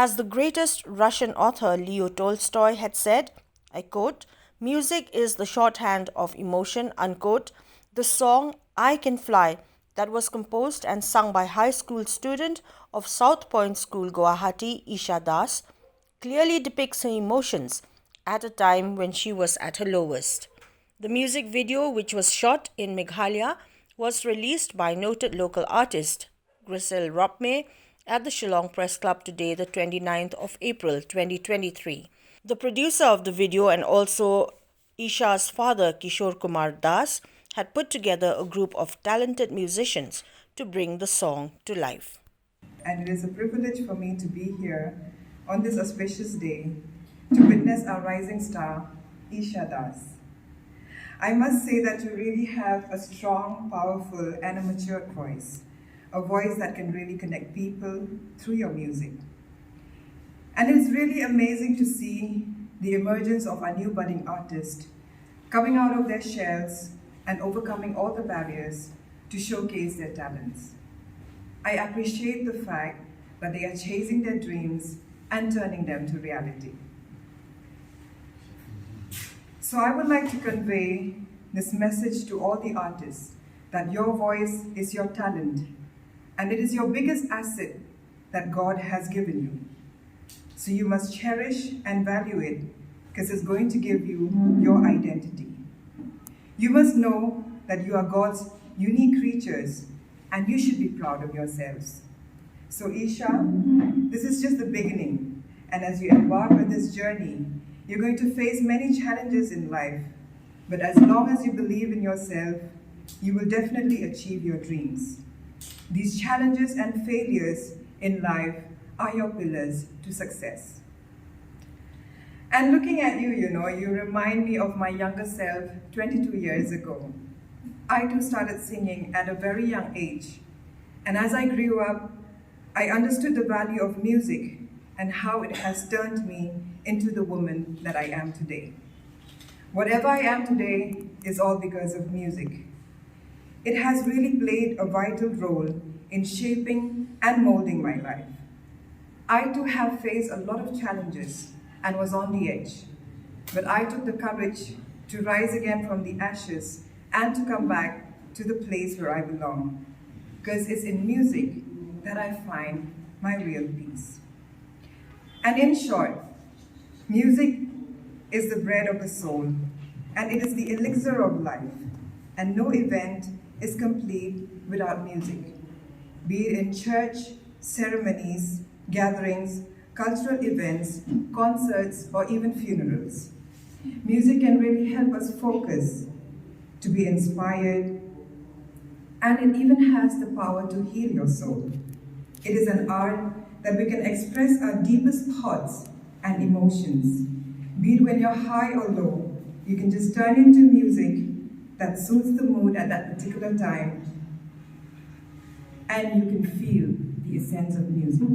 As the greatest Russian author Leo Tolstoy had said, I quote, "Music is the shorthand of emotion," unquote. The song I Can Fly, that was composed and sung by high school student of South Point School, Guwahati, Esha, clearly depicts her emotions at a time when she was at her lowest. The music video, which was shot in Meghalaya, was released by noted local artist Grisel Ropme at the Shillong Press Club today, the 29th of April 2023. The producer of the video and also Esha's father, Kishore Kumar Das, had put together a group of talented musicians to bring the song to life. And it is a privilege for me to be here on this auspicious day to witness our rising star, Esha Das. I must say that you really have a strong, powerful, and a mature voice, a voice that can really connect people through your music. And it's really amazing to see the emergence of our new budding artists coming out of their shells and overcoming all the barriers to showcase their talents. I appreciate the fact that they are chasing their dreams and turning them to reality. So I would like to convey this message to all the artists that your voice is your talent and it is your biggest asset that God has given you. So you must cherish and value it because it's going to give you your identity. You must know that you are God's unique creatures and you should be proud of yourselves. So Esha, this is just the beginning. And as you embark on this journey, you're going to face many challenges in life. But as long as you believe in yourself, you will definitely achieve your dreams. These challenges and failures in life are your pillars to success. And looking at you, you remind me of my younger self 22 years ago. I too started singing at a very young age. And as I grew up, I understood the value of music and how it has turned me into the woman that I am today. Whatever I am today is all because of music. It has really played a vital role in shaping and molding my life. I too have faced a lot of challenges and was on the edge, but I took the courage to rise again from the ashes and to come back to the place where I belong, because it's in music that I find my real peace. And in short, music is the bread of the soul, and it is the elixir of life, and no event is complete without music, be it in church, ceremonies, gatherings, cultural events, concerts, or even funerals. Music can really help us focus, to be inspired, and it even has the power to heal your soul. It is an art that we can express our deepest thoughts and emotions. Be it when you're high or low, you can just turn into music that suits the mood at that particular time, and you can feel the essence of music.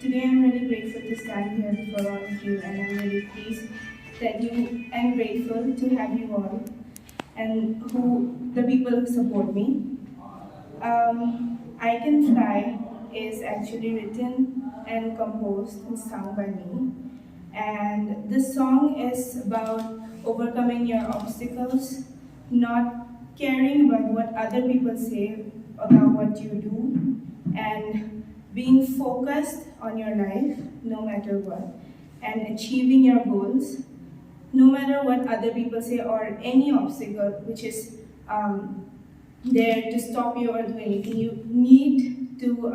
Today I'm really grateful to stand here before all of you, and I'm really pleased that you and grateful to have you all and the people who support me. I Can Fly is actually written and composed and sung by me. And this song is about overcoming your obstacles, not caring about what other people say about what you do, and being focused on your life no matter what, and achieving your goals no matter what other people say or any obstacle which is there to stop you or do anything. You need to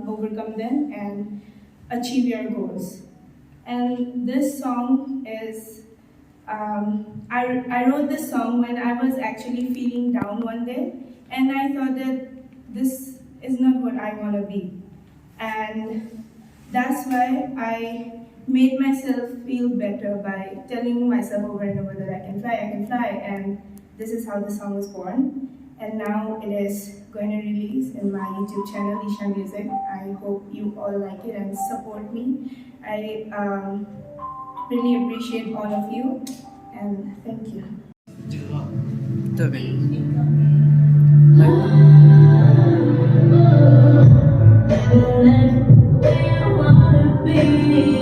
overcome them and achieve your goals. And this song is, I wrote this song when I was actually feeling down one day, and I thought that this is not what I want to be. And that's why I made myself feel better by telling myself over and over that I can fly, and this is how the song was born. And now it is going to release in my YouTube channel, Esha Music. I hope you all like it and support me. I really appreciate all of you, and thank you. Where I wanna be.